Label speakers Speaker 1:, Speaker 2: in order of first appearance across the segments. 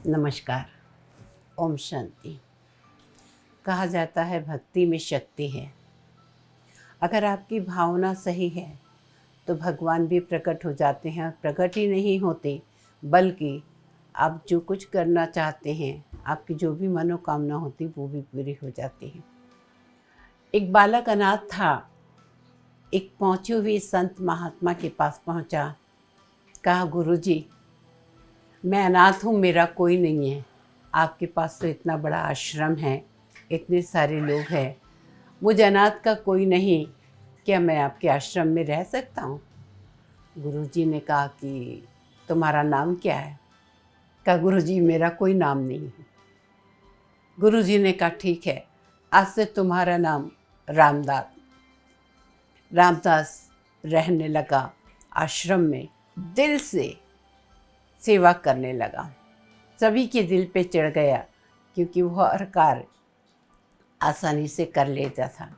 Speaker 1: नमस्कार। ओम शांति। कहा जाता है भक्ति में शक्ति है। अगर आपकी भावना सही है तो भगवान भी प्रकट हो जाते हैं, और प्रकट ही नहीं होते बल्कि आप जो कुछ करना चाहते हैं, आपकी जो भी मनोकामना होती वो भी पूरी हो जाती है। एक बालक अनाथ था। एक पहुँचे हुए संत महात्मा के पास पहुँचा। कहा, गुरुजी, मैं अनाथ हूँ, मेरा कोई नहीं है। आपके पास तो इतना बड़ा आश्रम है, इतने सारे लोग हैं, मुझ अनाथ का कोई नहीं, क्या मैं आपके आश्रम में रह सकता हूँ? गुरुजी ने कहा कि तुम्हारा नाम क्या है? कहा, गुरुजी, मेरा कोई नाम नहीं है। गुरुजी ने कहा, ठीक है, आज से तुम्हारा नाम रामदास। रामदास रहने लगा आश्रम में, दिल से सेवा करने लगा। सभी के दिल पे चढ़ गया क्योंकि वह हर कार्य आसानी से कर लेता था,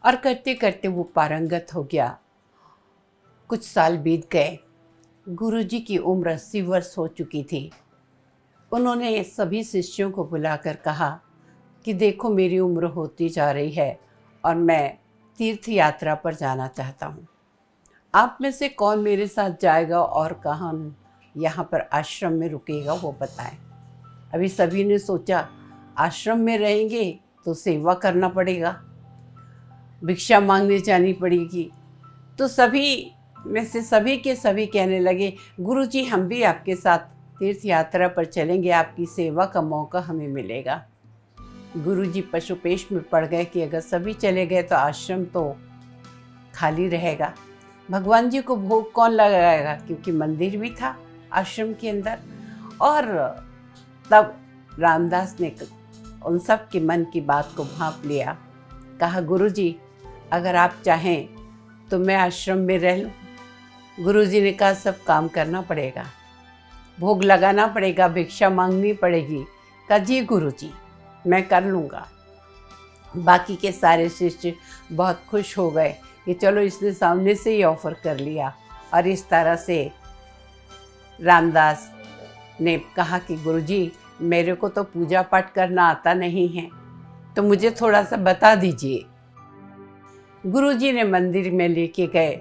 Speaker 1: और करते करते वो पारंगत हो गया। कुछ साल बीत गए। गुरुजी की उम्र 80 वर्ष हो चुकी थी। उन्होंने सभी शिष्यों को बुलाकर कहा कि देखो, मेरी उम्र होती जा रही है और मैं तीर्थ यात्रा पर जाना चाहता हूँ। आप में से कौन मेरे साथ जाएगा और कहाँ यहाँ पर आश्रम में रुकेगा, वो बताएं। अभी सभी ने सोचा, आश्रम में रहेंगे तो सेवा करना पड़ेगा, भिक्षा मांगने जानी पड़ेगी। तो सभी में से सभी के सभी कहने लगे, गुरुजी, हम भी आपके साथ तीर्थ यात्रा पर चलेंगे, आपकी सेवा का मौका हमें मिलेगा। गुरुजी पशुपेश में पड़ गए कि अगर सभी चले गए तो आश्रम तो खाली रहेगा। भगवान जी को भोग कौन लगाएगा, क्योंकि मंदिर भी था आश्रम के अंदर। और तब रामदास ने उन सब के मन की बात को भांप लिया। कहा, गुरुजी, अगर आप चाहें तो मैं आश्रम में रह लूँ। गुरुजी ने कहा, सब काम करना पड़ेगा, भोग लगाना पड़ेगा, भिक्षा मांगनी पड़ेगी। कहा, जी गुरुजी, मैं कर लूँगा। बाकी के सारे शिष्य बहुत खुश हो गए कि चलो, इसने सामने से ही ऑफर कर लिया। और इस तरह से रामदास ने कहा कि गुरुजी, मेरे को तो पूजा पाठ करना आता नहीं है, तो मुझे थोड़ा सा बता दीजिए। गुरुजी ने मंदिर में लेके गए।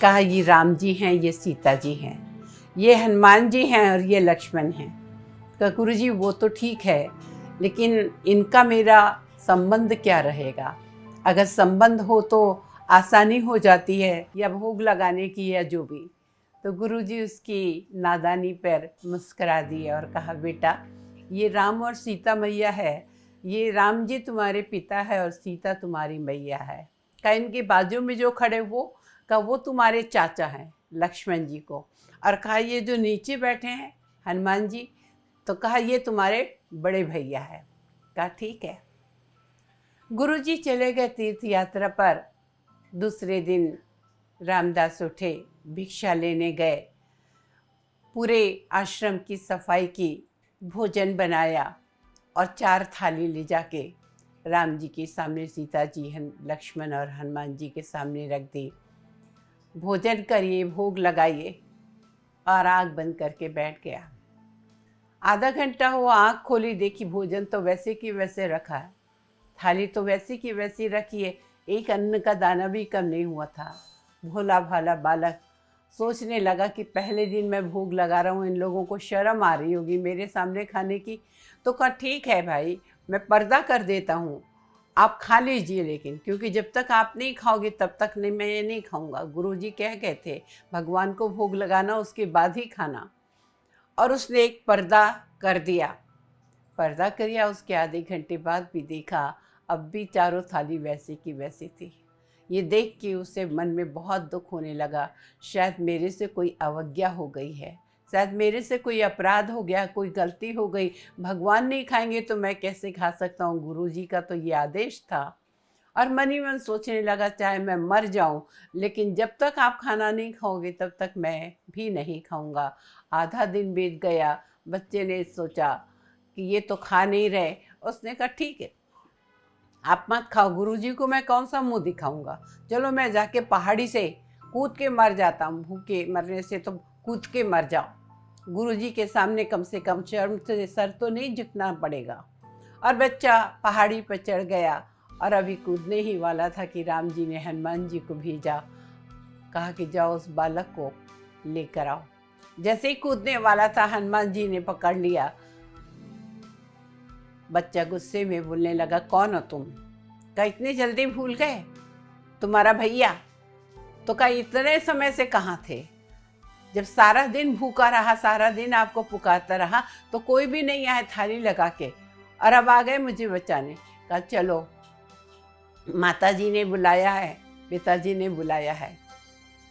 Speaker 1: कहा, ये राम जी हैं, ये सीता जी हैं, ये हनुमान जी हैं और ये लक्ष्मण हैं। कहा, गुरुजी, वो तो ठीक है, लेकिन इनका मेरा संबंध क्या रहेगा? अगर संबंध हो तो आसानी हो जाती है, या भोग लगाने की या जो भी। तो गुरुजी उसकी नादानी पर मुस्करा दिए और कहा, बेटा, ये राम और सीता मैया है, ये राम जी तुम्हारे पिता है और सीता तुम्हारी मैया है। कहा, इनके बाजू में जो खड़े वो तुम्हारे चाचा हैं, लक्ष्मण जी को। और कहा, ये जो नीचे बैठे हैं हनुमान जी, तो कहा, ये तुम्हारे बड़े भैया है। कहा, ठीक है। गुरुजी चले गए तीर्थ यात्रा पर। दूसरे दिन रामदास उठे, भिक्षा लेने गए, पूरे आश्रम की सफाई की, भोजन बनाया और 4 थाली ले जाके राम जी के सामने, सीता जी, लक्ष्मण और हनुमान जी के सामने रख दी। भोजन करिए, भोग लगाइए, और आँख बंद करके बैठ गया। आधा घंटा हुआ, आँख खोली, देखी भोजन तो वैसे की वैसे रखा है, थाली तो वैसी की वैसी रखी है, एक अन्न का दाना भी कम नहीं हुआ था। भोला भाला बालक सोचने लगा कि पहले दिन मैं भोग लगा रहा हूँ, इन लोगों को शर्म आ रही होगी मेरे सामने खाने की। तो कहा, ठीक है भाई, मैं पर्दा कर देता हूँ, आप खा लीजिए, लेकिन क्योंकि जब तक आप नहीं खाओगे तब तक नहीं, मैं ये नहीं खाऊंगा। गुरुजी कह गए थे, भगवान को भोग लगाना, उसके बाद ही खाना। और उसने एक पर्दा कर दिया। पर्दा किया, उसके आधे घंटे बाद भी देखा, अब भी चारों थाली वैसी की वैसी थी। ये देख के उसे मन में बहुत दुख होने लगा। शायद मेरे से कोई अवज्ञा हो गई है, शायद मेरे से कोई अपराध हो गया, कोई गलती हो गई। भगवान नहीं खाएंगे तो मैं कैसे खा सकता हूँ? गुरुजी का तो ये आदेश था। और मन ही मन सोचने लगा, चाहे मैं मर जाऊं, लेकिन जब तक आप खाना नहीं खाओगे तब तक मैं भी नहीं खाऊंगा। आधा दिन बीत गया। बच्चे ने सोचा कि ये तो खा नहीं रहे। उसने कहा, ठीक है, आप मत खाओ, गुरुजी को मैं कौन सा मुंह दिखाऊंगा, चलो मैं जाके पहाड़ी से कूद के मर जाता हूँ, भूखे मरने से तो कूद के मर जाओ। गुरुजी के सामने कम से कम शर्म से सर तो नहीं झुकना पड़ेगा। और बच्चा पहाड़ी पर चढ़ गया और अभी कूदने ही वाला था कि राम जी ने हनुमान जी को भेजा, कहा कि जाओ उस बालक को लेकर आओ। जैसे ही कूदने वाला था, हनुमान जी ने पकड़ लिया। बच्चा गुस्से में बोलने लगा, कौन हो तुम? क्या इतनी जल्दी भूल गए? तुम्हारा भैया? तो क्या इतने समय से कहाँ थे? जब सारा दिन भूखा रहा, सारा दिन आपको पुकारता रहा, तो कोई भी नहीं आया थाली लगा के, और अब आ गए मुझे बचाने। कहा चलो, माता जी ने बुलाया है, पिताजी ने बुलाया है।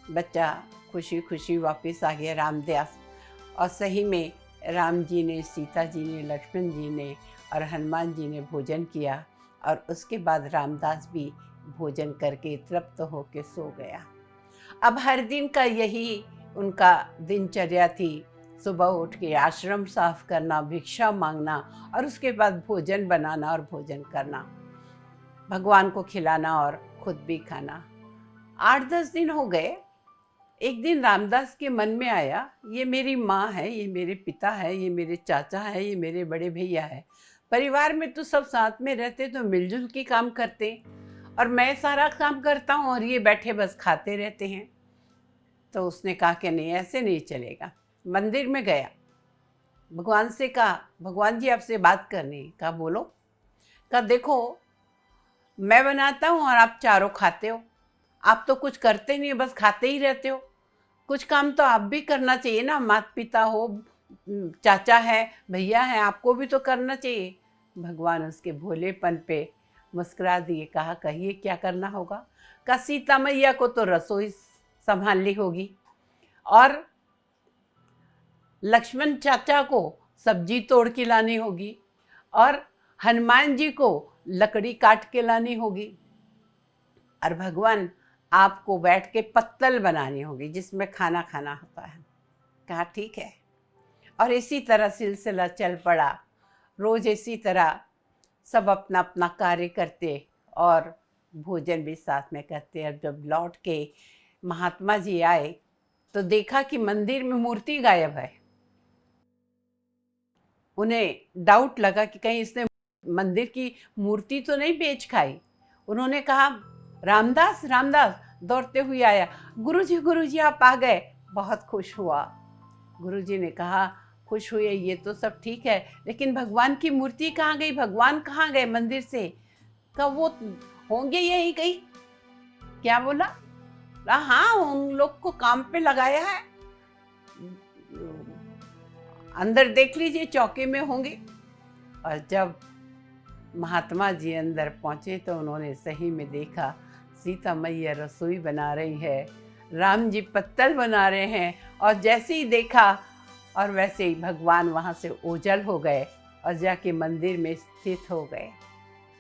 Speaker 1: बच्चा खुशी खुशी वापस आ गया रामदास। और सही में राम जी ने, सीता जी ने, लक्ष्मण जी ने और हनुमान जी ने भोजन किया, और उसके बाद रामदास भी भोजन करके तृप्त होकर सो गया। अब हर दिन का यही उनका दिनचर्या थी। सुबह उठ के आश्रम साफ करना, भिक्षा मांगना, और उसके बाद भोजन बनाना और भोजन करना, भगवान को खिलाना और खुद भी खाना। 8-10 दिन हो गए। एक दिन रामदास के मन में आया, ये मेरी माँ है, ये मेरे पिता है, ये मेरे चाचा है, ये मेरे बड़े भैया है। परिवार में तो सब साथ में रहते तो मिलजुल के काम करते, और मैं सारा काम करता हूँ और ये बैठे बस खाते रहते हैं। तो उसने कहा कि नहीं, ऐसे नहीं चलेगा। मंदिर में गया, भगवान से कहा, भगवान जी आपसे बात करनी है। कहा बोलो। कहा देखो, मैं बनाता हूँ और आप चारों खाते हो, आप तो कुछ करते नहीं, बस खाते ही रहते हो। कुछ काम तो आप भी करना चाहिए ना, माता पिता हो, चाचा है, भैया है, आपको भी तो करना चाहिए। भगवान उसके भोलेपन पे मुस्कुरा दिए। कहा कहिए क्या करना होगा? कहा सीता मैया को तो रसोई संभालनी होगी, और लक्ष्मण चाचा को सब्जी तोड़ के लानी होगी, और हनुमान जी को लकड़ी काट के लानी होगी, और भगवान आपको बैठ के पत्तल बनानी होगी जिसमें खाना खाना होता है। कहा ठीक है। और इसी तरह सिलसिला चल पड़ा। रोज़ इसी तरह सब अपना अपना कार्य करते और भोजन भी साथ में करते। अब जब लौट के महात्मा जी आए तो देखा कि मंदिर में मूर्ति गायब है। उन्हें डाउट लगा कि कहीं इसने मंदिर की मूर्ति तो नहीं बेच खाई। उन्होंने कहा रामदास, रामदास दौड़ते हुए आया, गुरुजी आप आ गए। बहुत खुश हुआ। गुरुजी ने कहा खुश हुए, ये तो सब ठीक है, लेकिन भगवान की मूर्ति कहाँ गई? भगवान कहाँ गए मंदिर से? कहा वो होंगे यही कहीं। क्या बोला? हाँ, उन लोग को काम पे लगाया है, अंदर देख लीजिए, चौके में होंगे। और जब महात्मा जी अंदर पहुँचे तो उन्होंने सही में देखा, सीता मैया रसोई बना रही है, राम जी पत्तल बना रहे हैं, और जैसे ही देखा और वैसे ही भगवान वहाँ से ओझल हो गए और जाके मंदिर में स्थित हो गए।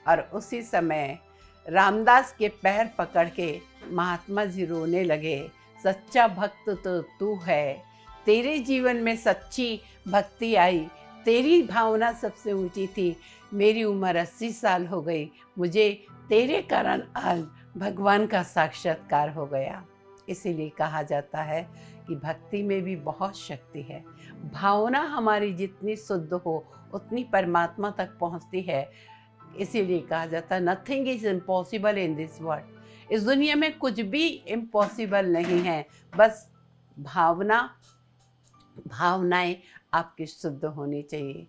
Speaker 1: और उसी समय रामदास के पैर पकड़ के महात्मा जी रोने लगे। सच्चा भक्त तो तू है, तेरे जीवन में सच्ची भक्ति आई, तेरी भावना सबसे ऊंची थी। मेरी उम्र 80 साल हो गई, मुझे तेरे कारण आज भगवान का साक्षात्कार हो गया। इसीलिए कहा जाता है कि भक्ति में भी बहुत शक्ति है। भावना हमारी जितनी शुद्ध हो उतनी परमात्मा तक पहुंचती है। इसीलिए कहा जाता है nothing is impossible in this world. इस दुनिया में कुछ भी इम्पॉसिबल नहीं है, बस भावनाएं आपकी शुद्ध होनी चाहिए।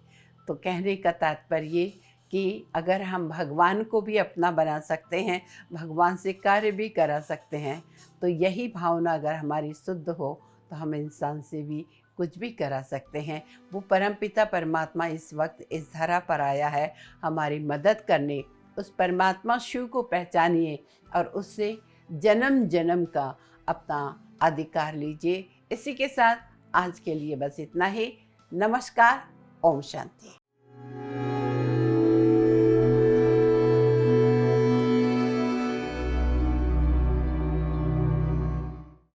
Speaker 1: तो कहने का तात्पर्य कि अगर हम भगवान को भी अपना बना सकते हैं, भगवान से कार्य भी करा सकते हैं, तो यही भावना अगर हमारी शुद्ध हो तो हम इंसान से भी कुछ भी करा सकते हैं। वो परमपिता परमात्मा इस वक्त इस धरा पर आया है हमारी मदद करने। उस परमात्मा शिव को पहचानिए और उससे जन्म जन्म का अपना अधिकार लीजिए। इसी के साथ आज के लिए बस इतना ही। नमस्कार। ओम शांति।